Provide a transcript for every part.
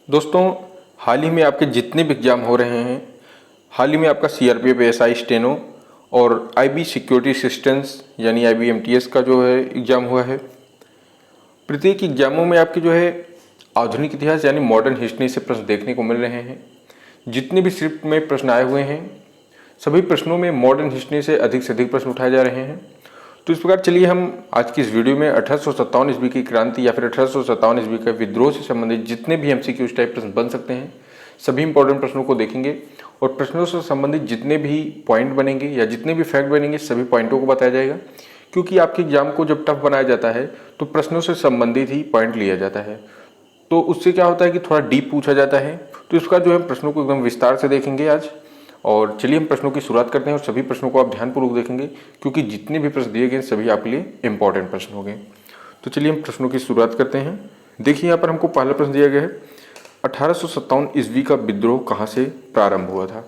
दोस्तों, हाल ही में आपके जितने भी एग्ज़ाम हो रहे हैं, हाल ही में आपका सीआरपीएफ एएसआई स्टेनो और आईबी सिक्योरिटी असिस्टेंस यानी आईबीएमटीएस का जो है एग्ज़ाम हुआ है। प्रत्येक एग्जामों में आपके जो है आधुनिक इतिहास यानी मॉडर्न हिस्ट्री से प्रश्न देखने को मिल रहे हैं। जितने भी स्क्रिप्ट में प्रश्न आए हुए हैं, सभी प्रश्नों में मॉडर्न हिस्ट्री से अधिक प्रश्न उठाए जा रहे हैं। तो इस प्रकार चलिए हम आज की इस वीडियो में 1857 ईस्वी की क्रांति या फिर 1857 ईस्वी का विद्रोह से संबंधित जितने भी एमसीक्यू टाइप प्रश्न बन सकते हैं, सभी इंपॉर्टेंट प्रश्नों को देखेंगे और प्रश्नों से संबंधित जितने भी पॉइंट बनेंगे या जितने भी फैक्ट बनेंगे, सभी पॉइंटों को बताया जाएगा। क्योंकि आपके एग्जाम को जब टफ बनाया जाता है तो प्रश्नों से संबंधित ही पॉइंट लिया जाता है, तो उससे क्या होता है कि थोड़ा डीप पूछा जाता है। तो इसका जो है प्रश्नों को एकदम विस्तार से देखेंगे आज। और चलिए हम प्रश्नों की शुरुआत करते हैं और सभी प्रश्नों को आप ध्यानपूर्वक देखेंगे, क्योंकि जितने भी प्रश्न दिए गए सभी आपके लिए इंपॉर्टेंट प्रश्न होंगे। तो चलिए हम प्रश्नों की शुरुआत करते हैं। देखिए यहाँ पर हमको पहला प्रश्न दिया गया है, 1857 ईस्वी का विद्रोह कहाँ से प्रारंभ हुआ था?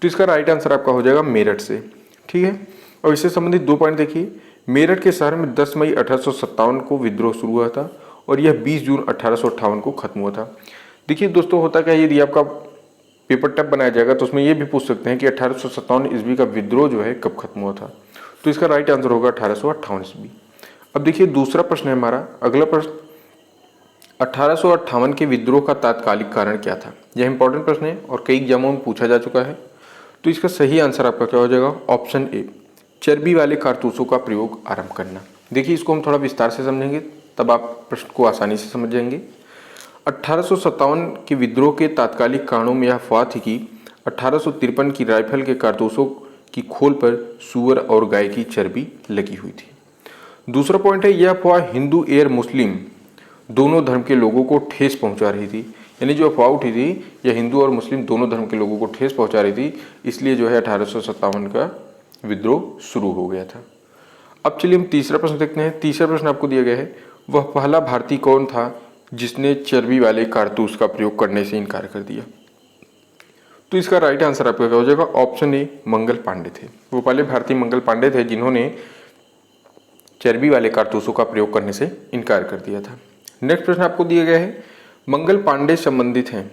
तो इसका राइट आंसर आपका हो जाएगा मेरठ से। ठीक है, और इससे संबंधित 2 पॉइंट देखिए। मेरठ के शहर में 10 मई 1857 को विद्रोह शुरू हुआ था और यह 20 जून 1858 को खत्म हुआ था। देखिए दोस्तों, होता क्या है, यदि आपका पेपर टफ बनाया जाएगा तो उसमें यह भी पूछ सकते हैं कि 1857 ईस्वी का विद्रोह जो है कब खत्म हुआ था। तो इसका राइट आंसर होगा 1858 ईस्वी। अब देखिए दूसरा प्रश्न है हमारा, अगला प्रश्न, 1858 के विद्रोह का तात्कालिक कारण क्या था? यह इंपॉर्टेंट प्रश्न है और कई एग्जामों में पूछा जा चुका है। तो इसका सही आंसर आपका क्या हो जाएगा? ऑप्शन ए, चर्बी वाले कारतूसों का प्रयोग आरंभ करना। देखिए इसको हम थोड़ा विस्तार से समझेंगे, तब आप प्रश्न को आसानी से समझ जाएंगे। 1857 के विद्रोह के तात्कालिक कारणों में यह अफवाह थी कि 1853 की राइफल के कारतूसों की खोल पर सूअर और गाय की चर्बी लगी हुई थी। दूसरा पॉइंट है, यह अफवाह हिंदू एयर मुस्लिम दोनों धर्म के लोगों को ठेस पहुंचा रही थी। यानी जो अफवाह उठी थी यह हिंदू और मुस्लिम दोनों धर्म के लोगों को ठेस पहुंचा रही थी, इसलिए जो है 1857 का विद्रोह शुरू हो गया था। अब चलिए हम तीसरा प्रश्न देखते हैं। तीसरा प्रश्न आपको दिया गया है, वह पहला भारतीय कौन था जिसने चर्बी वाले कारतूस का प्रयोग करने से इनकार कर दिया? तो इसका राइट आंसर आपका क्या हो जाएगा? ऑप्शन ए, मंगल पांडे थे। वो पहले भारतीय मंगल पांडे थे जिन्होंने चर्बी वाले कारतूसों का प्रयोग करने से इनकार कर दिया था। नेक्स्ट प्रश्न आपको दिया गया है, मंगल पांडे संबंधित हैं।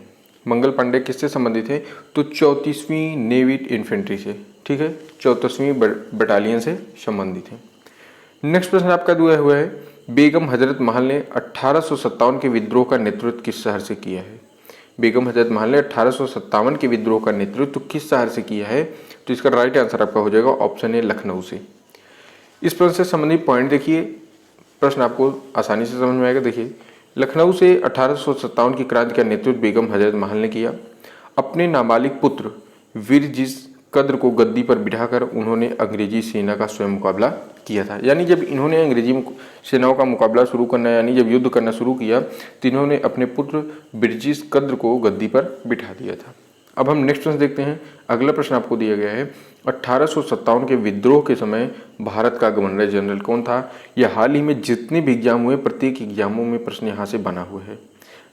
मंगल पांडे किससे संबंधित है? तो 34वीं नेवी इन्फेंट्री से। ठीक है, 34वीं बटालियन से संबंधित है। नेक्स्ट प्रश्न आपका दिया हुआ है, बेगम हजरत महल ने 1857 के विद्रोह का नेतृत्व किस शहर से किया है? बेगम हजरत महल ने 1857 के विद्रोह का नेतृत्व किस शहर से किया है? तो इसका राइट आंसर आपका हो जाएगा ऑप्शन ए, लखनऊ से। इस प्रश्न से संबंधित पॉइंट देखिए, प्रश्न आपको आसानी से समझ में आएगा। देखिए, लखनऊ से 1857 की क्रांति का नेतृत्व बेगम हजरत महल ने किया। अपने नाबालिग पुत्र वीरजिस कद्र को गद्दी पर बिठाकर उन्होंने अंग्रेजी सेना का स्वयं मुकाबला किया था। यानी जब इन्होंने अंग्रेजी सेनाओं का मुकाबला शुरू करना, यानी जब युद्ध करना शुरू किया, तो इन्होंने अपने पुत्र वीरजिस कद्र को गद्दी पर बिठा दिया था। अब हम नेक्स्ट प्रश्न देखते हैं। अगला प्रश्न आपको दिया गया है, 1857 के विद्रोह के समय भारत का गवर्नर जनरल कौन था? यह हाल ही में जितने भी एग्जाम हुए, प्रत्येक एग्जामों में प्रश्न यहाँ से बना हुआ है,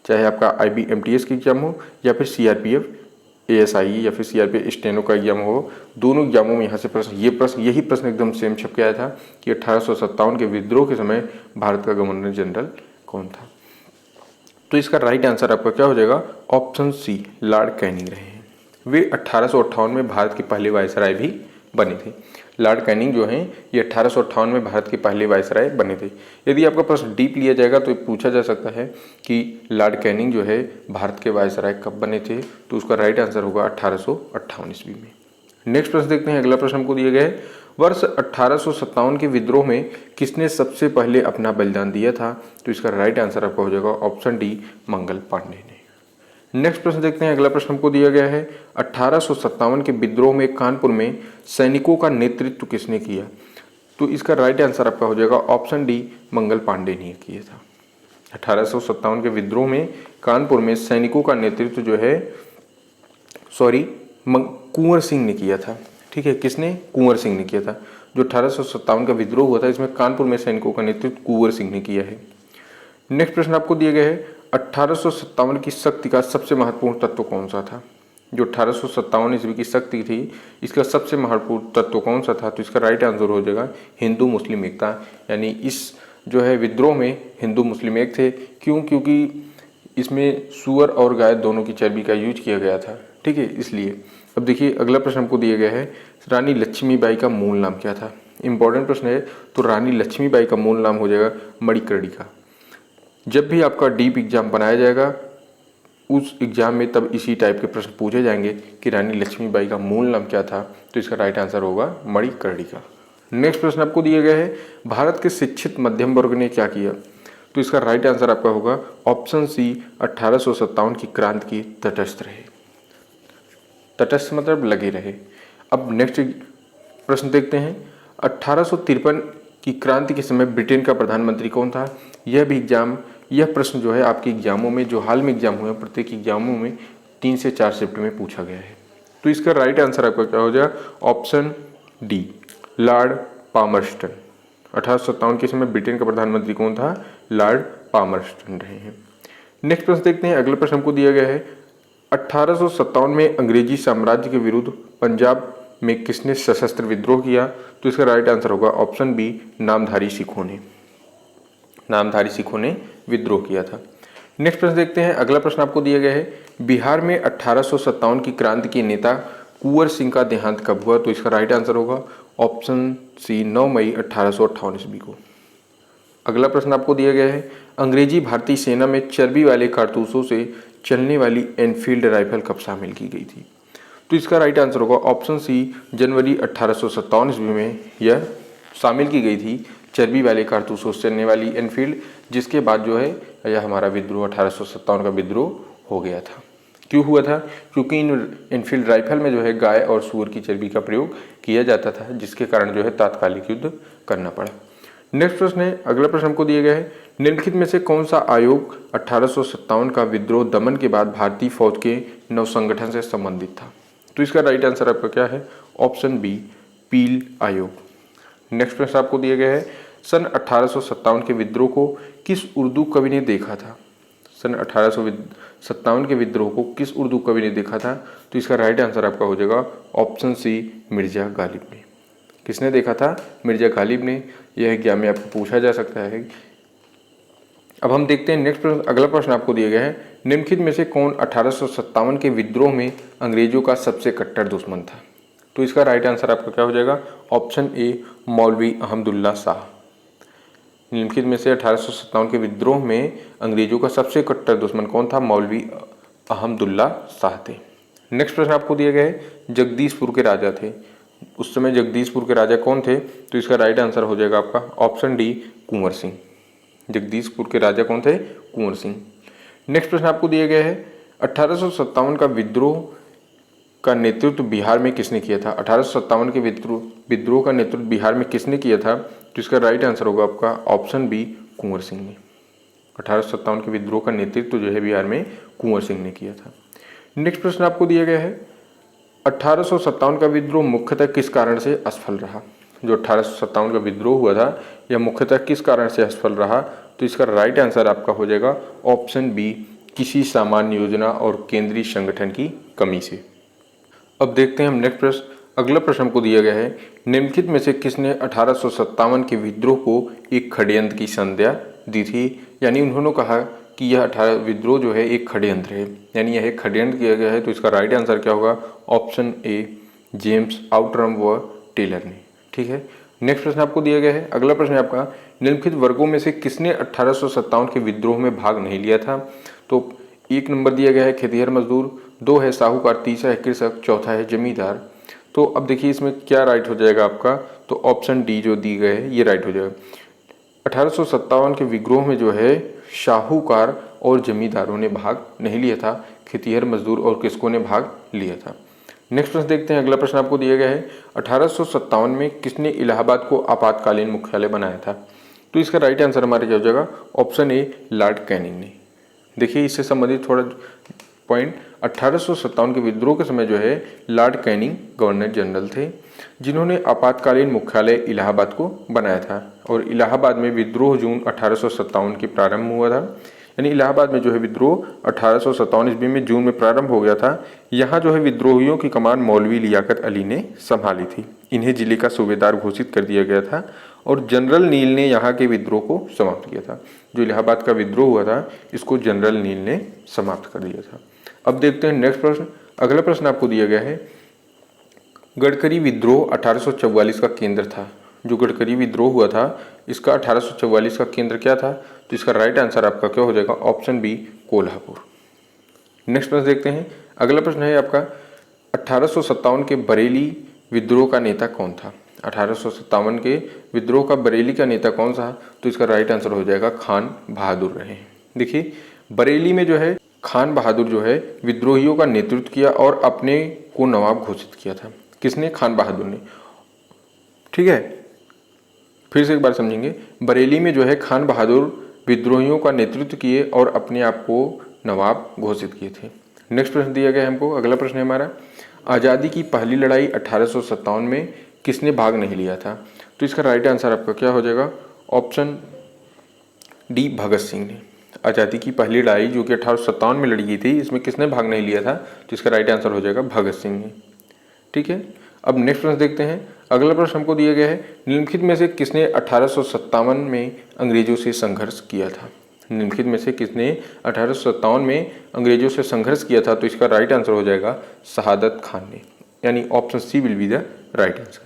चाहे आपका IBMTS का एग्जाम हो या फिर CRPF ASI या फिर CRPF स्टेनो का एग्जाम हो, दोनों एग्जामों में यहाँ से यही प्रश्न एकदम सेम छप के आया था कि 1857 के विद्रोह के समय भारत का गवर्नर जनरल कौन था? तो इसका राइट आंसर आपका क्या हो जाएगा? ऑप्शन सी, लॉर्ड कैनिंग रहे हैं। वे 1858 में भारत के पहले वायसराय भी बने थे। लॉर्ड कैनिंग जो हैं ये 1858 में भारत के पहले वायसराय बने थे। यदि आपका प्रश्न डीप लिया जाएगा तो पूछा जा सकता है कि लॉर्ड कैनिंग जो है भारत के वायसराय कब बने थे? तो उसका राइट आंसर होगा 1858 ईस्वी में। नेक्स्ट प्रश्न देखते हैं। अगला प्रश्न हमको दिया गया है, वर्ष 1857 के विद्रोह में किसने सबसे पहले अपना बलिदान दिया था? तो इसका राइट आंसर आपका हो जाएगा ऑप्शन डी, मंगल पांडे ने। नेक्स्ट प्रश्न देखते हैं। अगला प्रश्न हमको दिया गया है, 1857 के विद्रोह में कानपुर में सैनिकों का नेतृत्व किसने किया? तो इसका राइट आंसर आपका हो जाएगा ऑप्शन डी, मंगल पांडे ने किया था। 1857 के विद्रोह में कानपुर में सैनिकों का नेतृत्व जो है कुंवर सिंह ने किया था। ठीक है, किसने? कुंवर सिंह ने किया था। जो 1857 का विद्रोह हुआ था इसमें कानपुर में सैनिकों का नेतृत्व कुंवर सिंह ने किया है। नेक्स्ट प्रश्न आपको दिया गया है, 1857 की शक्ति का सबसे महत्वपूर्ण तत्व कौन सा था? जो 1857 ईस्वी की शक्ति थी इसका सबसे महत्वपूर्ण तत्व कौन सा था? तो इसका राइट आंसर हो जाएगा हिंदू मुस्लिम एकता। यानी इस जो है विद्रोह में हिंदू मुस्लिम एक थे। क्यों? क्योंकि इसमें सूअर और गाय दोनों की चर्बी का यूज किया गया था, ठीक है, इसलिए। अब देखिए अगला प्रश्न हमको दिया गया है, रानी लक्ष्मीबाई का मूल नाम क्या था। इंपॉर्टेंट प्रश्न है, तो रानी लक्ष्मीबाई का मूल नाम हो जाएगा मणिकर्णिका। जब भी आपका डीप एग्जाम बनाया जाएगा उस एग्जाम में तब इसी टाइप के प्रश्न पूछे जाएंगे कि रानी लक्ष्मीबाई का मूल नाम क्या था, तो इसका राइट आंसर होगा मणिकर्णिका। नेक्स्ट प्रश्न आपको दिया गया है, भारत के शिक्षित मध्यम वर्ग ने क्या किया, तो इसका राइट आंसर आपका होगा ऑप्शन सी 1857 की क्रांति की तटस्थ रहे। तटस्थ मतलब लगे रहे। अब नेक्स्ट प्रश्न देखते हैं, 1853 की क्रांति के समय ब्रिटेन का प्रधानमंत्री कौन था। यह प्रश्न जो है आपके एग्जामों में, जो हाल में एग्जाम हुए हैं प्रत्येक एग्जामों में 3 से 4 शिफ्ट में पूछा गया है। तो इसका राइट आंसर आपका क्या हो जाएगा, ऑप्शन डी लॉर्ड पामरस्टन। 1857 के समय ब्रिटेन का प्रधानमंत्री कौन था, लॉर्ड पामरस्टन रहे हैं। नेक्स्ट प्रश्न देखते हैं, अगला प्रश्न हमको दिया गया है, 1857 में अंग्रेजी साम्राज्य के विरुद्ध पंजाब में किसने सशस्त्र विद्रोह किया, तो इसका राइट आंसर होगा ऑप्शन बी नामधारी सिखों ने विद्रोह किया था। नेक्स्ट प्रश्न देखते हैं, अगला प्रश्न आपको दिया गया है, बिहार में 1857 की क्रांति के नेता कुंवर सिंह का देहांत कब हुआ, तो इसका राइट आंसर होगा ऑप्शन सी 9 मई 1858 ईस्वी को। अगला प्रश्न आपको दिया गया है, अंग्रेजी भारतीय सेना में चर्बी वाले कारतूसों से चलने वाली एनफील्ड राइफल कब शामिल की गई थी, तो इसका राइट आंसर होगा ऑप्शन सी जनवरी 1857 ईस्वी में यह शामिल की गई थी, चर्बी वाले कारतूसों से चलने वाली एनफील्ड, जिसके बाद जो है यह हमारा विद्रोह 1857 का विद्रोह हो गया था। क्यों हुआ था, क्योंकि इन एनफील्ड राइफल में जो है गाय और सूअर की चर्बी का प्रयोग किया जाता था, जिसके कारण जो है तात्कालिक युद्ध करना पड़ा। नेक्स्ट प्रश्न है, अगला प्रश्न हमको दिया गया है, निम्नलिखित में से कौन सा आयोग 1857 का विद्रोह दमन के बाद भारतीय फौज के नवसंगठन से संबंधित था, तो इसका राइट आंसर आपका क्या है, ऑप्शन बी पील आयोग। नेक्स्ट प्रश्न आपको दिया गया है, सन 1857 के विद्रोह को किस उर्दू कवि ने देखा था। सन 1857 के विद्रोह को किस उर्दू कवि ने देखा था, तो इसका राइट आंसर आपका हो जाएगा ऑप्शन सी मिर्जा गालिब ने। किसने देखा था, मिर्जा गालिब ने। यह एग्जाम में आपको पूछा जा सकता है। अब हम देखते हैं नेक्स्ट प्रश्न, अगला प्रश्न आपको दिया गया है, निम्नलिखित में से कौन 1857 के विद्रोह में अंग्रेजों का सबसे कट्टर दुश्मन था, तो इसका राइट आंसर आपका क्या हो जाएगा, ऑप्शन ए मौलवी अहमदुल्ला शाह। निम्नलिखित में से 1857 के विद्रोह में अंग्रेजों का सबसे कट्टर दुश्मन कौन था, मौलवी अहमदुल्ला शाह थे। नेक्स्ट प्रश्न आपको दिया गया है, जगदीशपुर के राजा थे, उस समय जगदीशपुर के राजा कौन थे, तो इसका राइट आंसर हो जाएगा आपका ऑप्शन डी कुंवर सिंह। जगदीशपुर के राजा कौन थे, कुंवर सिंह। नेक्स्ट प्रश्न आपको दिया गया है, 1857 का विद्रोह का नेतृत्व बिहार में किसने किया था। 1857 के विद्रोह का नेतृत्व बिहार में किसने किया था, तो इसका राइट आंसर होगा आपका ऑप्शन बी कुंवर सिंह ने। 1857 के विद्रोह का नेतृत्व जो है बिहार में कुंवर सिंह ने किया था। नेक्स्ट प्रश्न आपको दिया गया है, 1857 का विद्रोह मुख्यतः किस कारण से असफल रहा। जो 1857 का विद्रोह हुआ था यह मुख्यतः किस कारण से असफल रहा, तो इसका राइट आंसर आपका हो जाएगा ऑप्शन बी किसी सामान्य योजना और केंद्रीय संगठन की कमी से। अब देखते हैं हम नेक्स्ट प्रश्न, अगला प्रश्न हमको दिया गया है, निम्नलिखित में से किसने 1857 के विद्रोह को एक षड्यंत्र की संज्ञा दी थी, यानी उन्होंने कहा कि यह 18 विद्रोह जो है एक षड्यंत्र है, यानी यह एक षड्यंत्र किया गया है, तो इसका राइट आंसर क्या होगा, ऑप्शन ए जेम्स आउटरम व टेलर ने। ठीक है, नेक्स्ट प्रश्न आपको दिया गया है, अगला प्रश्न है आपका, निम्नलिखित वर्गों में से किसने 1857 के विद्रोह में भाग नहीं लिया था। तो 1 नंबर दिया गया है खेतिहर मजदूर, 2 है साहूकार, 3 है कृषक, 4 है जमींदार। तो अब देखिए इसमें क्या राइट हो जाएगा आपका, तो ऑप्शन डी जो दी गए है ये राइट हो जाएगा। 1857 के विद्रोह में जो है साहूकार और जमींदारों ने भाग नहीं लिया था, खेतिहर मजदूर और कृषकों ने भाग लिया था। नेक्स्ट प्रश्न देखते हैं, अगला प्रश्न आपको दिया गया है, 1857 में किसने इलाहाबाद को आपातकालीन मुख्यालय बनाया था। तो इसका राइट आंसर हमारे क्या हो जाएगा, ऑप्शन ए लॉर्ड कैनिंग ने। देखिए इससे संबंधित थोड़ा पॉइंट, 1857 के विद्रोह के समय जो है लॉर्ड कैनिंग गवर्नर जनरल थे, जिन्होंने आपातकालीन मुख्यालय इलाहाबाद को बनाया था। और इलाहाबाद में विद्रोह जून 1857 के प्रारंभ हुआ था। यानी इलाहाबाद में जो है विद्रोह 1857 ईस्वी में जून में प्रारंभ हो गया था। यहाँ जो है विद्रोहियों की कमान मौलवी लियाकत अली ने संभाली थी। इन्हें जिले का सूबेदार घोषित कर दिया गया था और जनरल नील ने यहाँ के विद्रोह को समाप्त किया था। जो इलाहाबाद का विद्रोह हुआ था इसको जनरल नील ने समाप्त कर दिया था। अब देखते हैं नेक्स्ट प्रश्न। अगला प्रश्न आपको दिया गया है, गडकरी विद्रोह 1844 का केंद्र था। जो गडकरी विद्रोह हुआ था इसका 1844 का केंद्र क्या था? तो इसका राइट आंसर आपका क्या हो जाएगा? Option B, Kolhapur. नेक्स्ट प्रश्न देखते हैं। अगला प्रश्न है आपका, 1857 के बरेली विद्रोह का नेता कौन था? 1857 के विद्रोह का बरेली का नेता कौन सा? तो इसका राइट आंसर हो जाएगा खान बहादुर रहे। देखिए बरेली में जो है खान बहादुर जो है विद्रोहियों का नेतृत्व किया और अपने को नवाब घोषित किया था। किसने? खान बहादुर ने। ठीक है, फिर से एक बार समझेंगे। बरेली में जो है खान बहादुर विद्रोहियों का नेतृत्व किए और अपने आप को नवाब घोषित किए थे। नेक्स्ट प्रश्न दिया गया है हमको। अगला प्रश्न है हमारा, आज़ादी की पहली लड़ाई 1857 में किसने भाग नहीं लिया था? तो इसका राइट आंसर आपका क्या हो जाएगा? ऑप्शन डी, भगत सिंह ने। आज़ादी की पहली लड़ाई जो कि 1857 में लड़ी गई थी, इसमें किसने भाग नहीं लिया था? तो इसका राइट आंसर हो जाएगा भगत सिंह ने। ठीक है, अब नेक्स्ट प्रश्न देखते हैं। अगला प्रश्न हमको दिया गया है, निम्नलिखित में से किसने 1857 में अंग्रेजों से संघर्ष किया था? निम्नलिखित में से किसने 1857 में अंग्रेजों से संघर्ष किया था? तो इसका राइट आंसर हो जाएगा शहादत खान ने, यानी option C will be the right answer.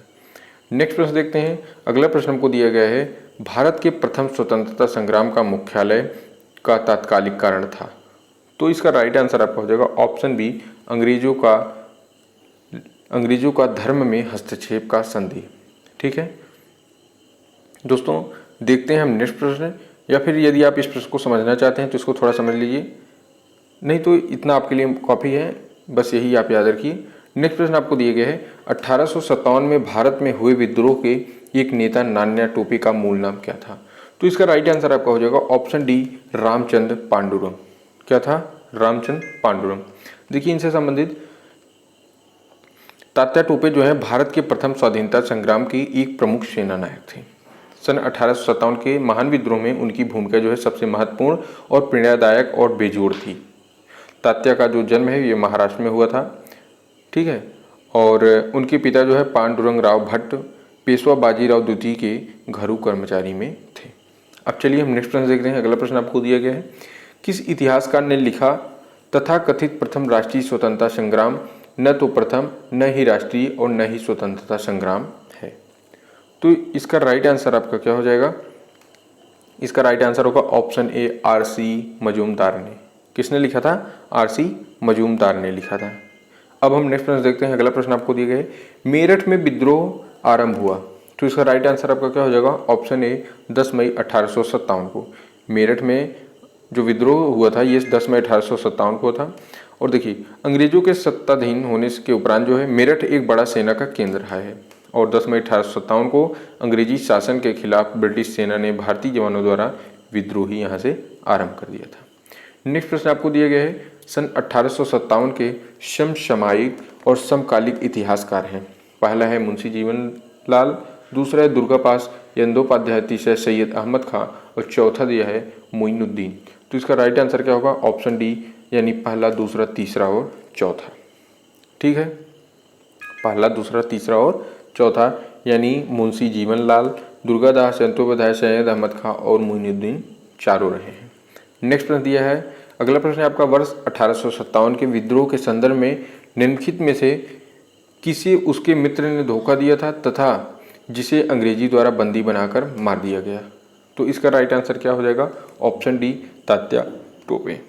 Next प्रश्न देखते हैं। अगला प्रश्न हमको दिया गया है, भारत के प्रथम स्वतंत्रता संग्राम का मुख्यालय का तात्कालिक कारण था। तो इसका राइट आंसर आपका हो जाएगा ऑप्शन बी, अंग्रेजों का धर्म में हस्तक्षेप का संदेह। ठीक है दोस्तों, देखते हैं हम नेक्स्ट प्रश्न, या फिर यदि आप इस प्रश्न को समझना चाहते हैं तो इसको थोड़ा समझ लीजिए, नहीं तो इतना आपके लिए कॉपी है, बस यही आप याद रखिए। नेक्स्ट प्रश्न आपको दिए गए हैं, 1857 में भारत में हुए विद्रोह के एक नेता नान्या टोपे का मूल नाम क्या था? तो इसका राइट आंसर आपका हो जाएगा ऑप्शन डी, रामचंद्र पांडुरंग। क्या था? रामचंद्र पांडुरंग। देखिए इनसे संबंधित तात्या टोपे जो है भारत के प्रथम स्वाधीनता संग्राम के एक प्रमुख सेना नायक थे। सन 1857 के महान विद्रोह में उनकी भूमिका जो है सबसे महत्वपूर्ण और प्रेरणादायक और बेजोड़ थी। तात्या का जो जन्म है ये महाराष्ट्र में हुआ था। ठीक है, और उनके पिता जो है पांडुरंग राव भट्ट पेशवा बाजीराव द्वितीय के घरेलू कर्मचारी में थे। अब चलिए हम नेक्स्ट प्रश्न देखते हैं। अगला प्रश्न आपको दिया गया है, किस इतिहासकार ने लिखा तथा कथित प्रथम राष्ट्रीय स्वतंत्रता संग्राम न तो प्रथम, न ही राष्ट्रीय और न ही स्वतंत्रता संग्राम है? तो इसका राइट आंसर आपका क्या हो जाएगा? इसका राइट आंसर होगा ऑप्शन ए, आर.सी. मजूमदार ने। किसने लिखा था? आर.सी. मजूमदार ने लिखा था। अब हम नेक्स्ट प्रश्न देखते हैं। अगला प्रश्न आपको दिए गए, मेरठ में विद्रोह आरंभ हुआ। तो इसका राइट आंसर आपका क्या हो जाएगा? ऑप्शन ए, 10 मई 1857 को। मेरठ में जो विद्रोह हुआ था ये 10 मई 1857 को था। और देखिए अंग्रेजों के सत्ताधीन होने के उपरांत जो है मेरठ एक बड़ा सेना का केंद्र रहा है और 10 मई 1857 को अंग्रेजी शासन के खिलाफ ब्रिटिश सेना ने भारतीय जवानों द्वारा विद्रोह यहाँ से आरंभ कर दिया था। नेक्स्ट प्रश्न आपको दिया गया है, सन 1857 के समसामयिक और समकालिक इतिहासकार हैं। पहला है मुंशी जीवनलाल, दूसरा है दुर्गापास बंदोपाध्याय, तीसरा है सैयद अहमद खां और चौथा दिया है मोइनुद्दीन। तो इसका राइट आंसर क्या होगा? ऑप्शन डी, यानी पहला, दूसरा, तीसरा और चौथा। ठीक है, पहला, दूसरा, तीसरा और चौथा, यानी मुंशी जीवनलाल, दुर्गादास बंदोपाध्याय, सैयद अहमद खां और मोइनुद्दीन चारों रहे हैं। नेक्स्ट प्रश्न दिया है। अगला प्रश्न है आपका, वर्ष 1857 के विद्रोह के संदर्भ में निम्नलिखित में से किसे उसके मित्र ने धोखा दिया था तथा जिसे अंग्रेजी द्वारा बंदी बनाकर मार दिया गया? तो इसका राइट आंसर क्या हो जाएगा? Option D, Tatya Tope.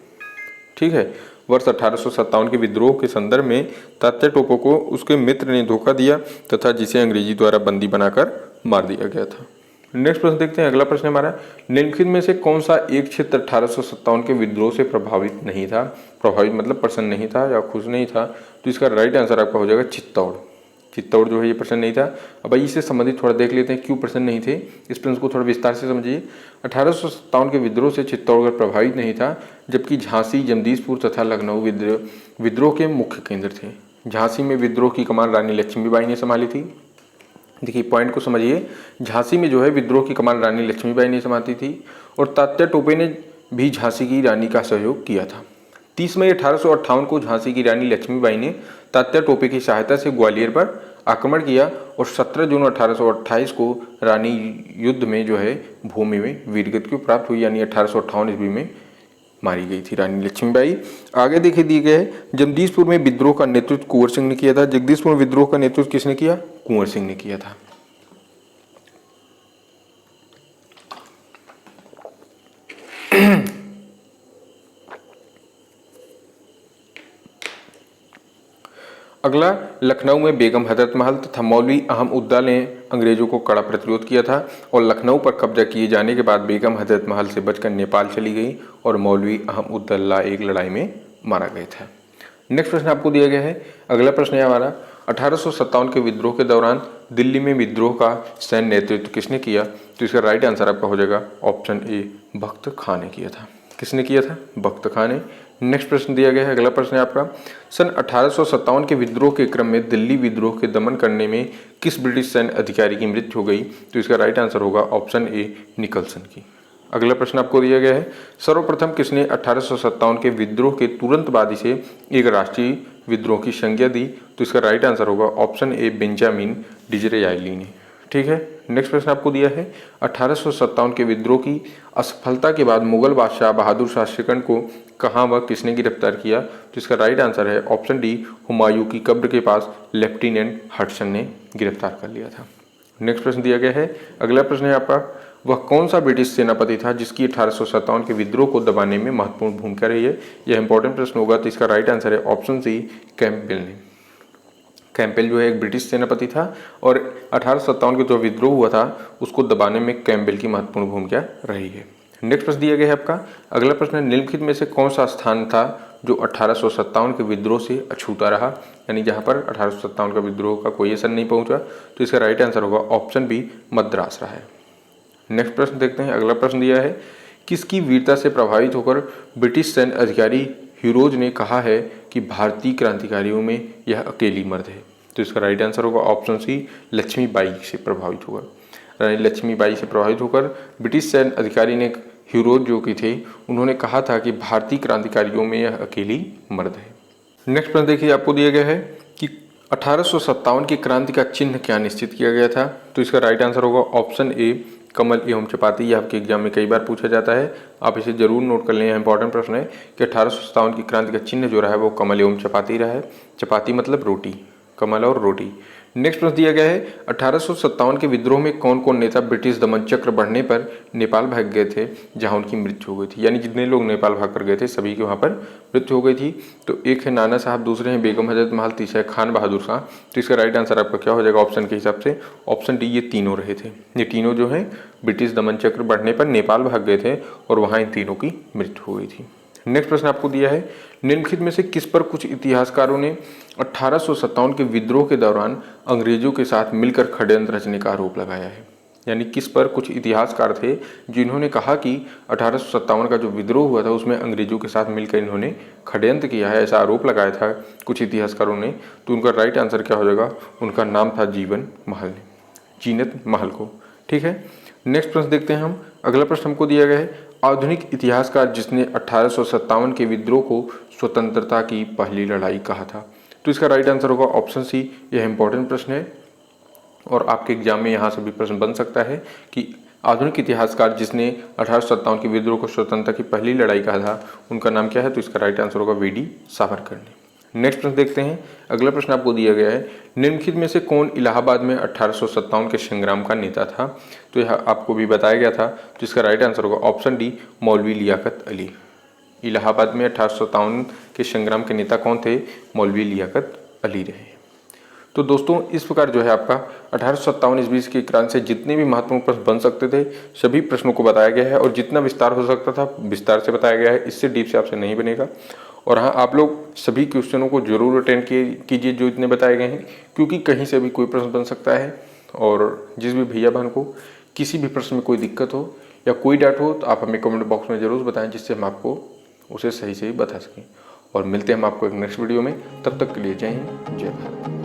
ठीक है, वर्ष 1857 के विद्रोह के संदर्भ में तात्या टोपे को उसके मित्र ने धोखा दिया तथा जिसे अंग्रेजी द्वारा बंदी बनाकर मार दिया गया था। नेक्स्ट प्रश्न देखते हैं। अगला प्रश्न हमारा, निम्नलिखित में से कौन सा एक क्षेत्र 1857 के विद्रोह से प्रभावित नहीं था? प्रभावित मतलब प्रसन्न नहीं था या खुश नहीं था। तो इसका राइट आंसर आपका हो जाएगा चित्तौड़। चित्तौड़ जो है ये प्रसन्न नहीं था। अब भाई इससे संबंधित थोड़ा देख लेते हैं क्यों प्रसन्न नहीं थे। इस प्रश्न को थोड़ा विस्तार से समझिए। 1857 के विद्रोह से चित्तौड़गढ़ प्रभावित नहीं था, जबकि झांसी, जमदीसपुर तथा लखनऊ विद्रोह के मुख्य केंद्र थे। झांसी में विद्रोह की कमान रानी लक्ष्मीबाई ने संभाली थी। देखिए पॉइंट को समझिए, झांसी में जो है विद्रोह की कमान रानी लक्ष्मीबाई ने संभाली थी और तात्या टोपे ने भी झांसी की रानी का सहयोग किया था। 30 मई 1858 को झांसी की रानी लक्ष्मीबाई ने तात्या टोपे की सहायता से ग्वालियर पर आक्रमण किया और 17 जून 1828 को रानी युद्ध में जो है भूमि में वीरगति को प्राप्त हुई, यानी 1858 ईस्वी में मारी गई थी रानी लक्ष्मीबाई। आगे देखिए दिए गए है, जगदीशपुर में विद्रोह का नेतृत्व कुंवर सिंह ने किया था। जगदीशपुर में विद्रोह का नेतृत्व किसने किया? कुंवर सिंह ने किया था। अगला, लखनऊ में बेगम हजरत महल तथा मौलवी अहमउद्दौला ने अंग्रेजों को कड़ा प्रतिरोध किया था और लखनऊ पर कब्जा किए जाने के बाद बेगम हजरत महल से बचकर नेपाल चली गई और मौलवी अहमउद्दौला एक लड़ाई में मारा गया था। नेक्स्ट प्रश्न आपको दिया गया है। अगला प्रश्न है हमारा, 1857 के विद्रोह के दौरान दिल्ली में विद्रोह का सैन्य नेतृत्व किसने किया? तो इसका राइट आंसर आपका हो जाएगा ऑप्शन ए, बख्त खां ने किया था। किसने किया था? बख्त खां ने। नेक्स्ट प्रश्न दिया गया है। अगला प्रश्न है आपका, सन 1857 के विद्रोह के क्रम में दिल्ली विद्रोह के दमन करने में किस ब्रिटिश सैन्य अधिकारी की मृत्यु हो गई? तो इसका राइट आंसर होगा ऑप्शन ए, निकलसन की। अगला प्रश्न आपको दिया गया है, सर्वप्रथम किसने 1857 के विद्रोह के तुरंत बाद इसे एक राष्ट्रीय विद्रोह की संज्ञा दी? तो इसका राइट आंसर होगा ऑप्शन ए, बेंजामिन डिसरायली ने। ठीक है। नेक्स्ट प्रश्न आपको दिया है, 1857 के विद्रोह की असफलता के बाद मुगल बादशाह बहादुर शाह शिकंड को कहाँ व किसने गिरफ्तार किया? तो इसका राइट आंसर है ऑप्शन डी, हुमायूं की कब्र के पास लेफ्टिनेंट हडसन ने गिरफ्तार कर लिया था। नेक्स्ट प्रश्न दिया गया है। अगला प्रश्न है आपका, वह कौन सा ब्रिटिश सेनापति था जिसकी 1857 के विद्रोह को दबाने में महत्वपूर्ण भूमिका रही है? यह इंपॉर्टेंट प्रश्न होगा। तो इसका राइट आंसर है ऑप्शन सी, कैंपबेल ने। कैंपबेल जो है एक ब्रिटिश सेनापति था और 1857 के जो विद्रोह हुआ था उसको दबाने में कैंपबेल की महत्वपूर्ण भूमिका रही है। नेक्स्ट प्रश्न दिया गया है आपका। अगला प्रश्न है, निम्नलिखित में से कौन सा स्थान था जो 1857 के विद्रोह से अछूता रहा, यानी जहां पर 1857 का विद्रोह का कोई असर नहीं पहुंचा? तो इसका राइट आंसर होगा ऑप्शन बी, मद्रास रहा है। नेक्स्ट प्रश्न देखते हैं। अगला प्रश्न दिया है, किसकी वीरता से प्रभावित होकर ब्रिटिश सैन्य अधिकारी हीरोज ने कहा है कि भारतीय क्रांतिकारियों में यह अकेली मर्द है? तो इसका राइट आंसर होगा ऑप्शन सी, लक्ष्मीबाई से प्रभावित होकर। रानी लक्ष्मीबाई से प्रभावित होकर ब्रिटिश सैन्य अधिकारी ने, हीरोज जो कि थे, उन्होंने कहा था कि भारतीय क्रांतिकारियों में यह अकेली मर्द है। नेक्स्ट प्रश्न देखिए आपको दिया गया है कि 1857 की क्रांति का चिन्ह क्या निश्चित किया गया था? तो इसका राइट आंसर होगा ऑप्शन ए, कमल एवं चपाती। यह आपके एग्जाम में कई बार पूछा जाता है, आप इसे जरूर नोट कर लें। यह इंपॉर्टेंट प्रश्न है कि 1857 की क्रांति का चिन्ह जो रहा है वो कमल एवं चपाती रहा है। चपाती मतलब रोटी, कमल और रोटी। नेक्स्ट प्रश्न दिया गया है, 1857 के विद्रोह में कौन कौन नेता ब्रिटिश दमन चक्र बढ़ने पर नेपाल भाग गए थे जहां उनकी मृत्यु हो गई थी? यानी जितने लोग नेपाल भाग कर गए थे सभी की वहां पर मृत्यु हो गई थी। तो एक है नाना साहब, दूसरे हैं बेगम हजरत महल, तीसरा है खान बहादुर शाह। तो इसका राइट आंसर आपका क्या हो जाएगा ऑप्शन के हिसाब से? ऑप्शन डी, ये तीनों रहे थे। ये तीनों जो है ब्रिटिश दमन चक्र बढ़ने पर नेपाल भाग गए थे और वहाँ इन तीनों की मृत्यु हो गई थी। नेक्स्ट प्रश्न आपको दिया है, निम्नलिखित में से किस पर कुछ इतिहासकारों ने 1857 के विद्रोह के दौरान अंग्रेजों के साथ मिलकर षड्यंत्र रचने का आरोप लगाया है? यानी किस पर कुछ इतिहासकार थे जिन्होंने कहा कि 1857 का जो विद्रोह हुआ था उसमें अंग्रेजों के साथ मिलकर इन्होंने षड्यंत्र किया है, ऐसा आरोप लगाया था कुछ इतिहासकारों ने? तो उनका राइट आंसर क्या हो जाएगा? उनका नाम था जीवन महल ने, जीनत महल को। ठीक है। नेक्स्ट प्रश्न देखते हैं हम। अगला प्रश्न हमको दिया गया है, आधुनिक इतिहासकार जिसने 1857 के विद्रोह को स्वतंत्रता की पहली लड़ाई कहा था? तो इसका राइट आंसर होगा ऑप्शन सी। यह इंपॉर्टेंट प्रश्न है और आपके एग्जाम में यहाँ से भी प्रश्न बन सकता है कि आधुनिक इतिहासकार जिसने 1857 के विद्रोह को स्वतंत्रता की पहली लड़ाई कहा था उनका नाम क्या है? तो इसका राइट आंसर होगा वी.डी. सावरकर ने। नेक्स्ट प्रश्न देखते हैं। अगला प्रश्न आपको दिया गया है, निम्नलिखित में से कौन इलाहाबाद में 1857 के संग्राम का नेता था? तो यह आपको भी बताया गया था, तो इसका राइट आंसर होगा ऑप्शन डी, मौलवी लियाकत अली। इलाहाबाद में 1857 के संग्राम के नेता कौन थे? मौलवी लियाकत अली रहे। तो दोस्तों इस प्रकार जो है आपका 1857 ईस्वी की क्रांति से जितने भी महत्वपूर्ण प्रश्न बन सकते थे सभी प्रश्नों को बताया गया है और जितना विस्तार हो सकता था विस्तार से बताया गया है। इससे डीप से आपसे नहीं बनेगा। और हाँ, आप लोग सभी क्वेश्चनों को जरूर अटेंड कीजिए जो इतने बताए गए हैं, क्योंकि कहीं से भी कोई प्रश्न बन सकता है। और जिस भी भैया बहन को किसी भी प्रश्न में कोई दिक्कत हो या कोई डाउट हो तो आप हमें कमेंट बॉक्स में ज़रूर बताएं, जिससे हम आपको उसे सही बता सकें। और मिलते हैं हम आपको एक नेक्स्ट वीडियो में। तब तक के लिए जय हिंद, जय भारत।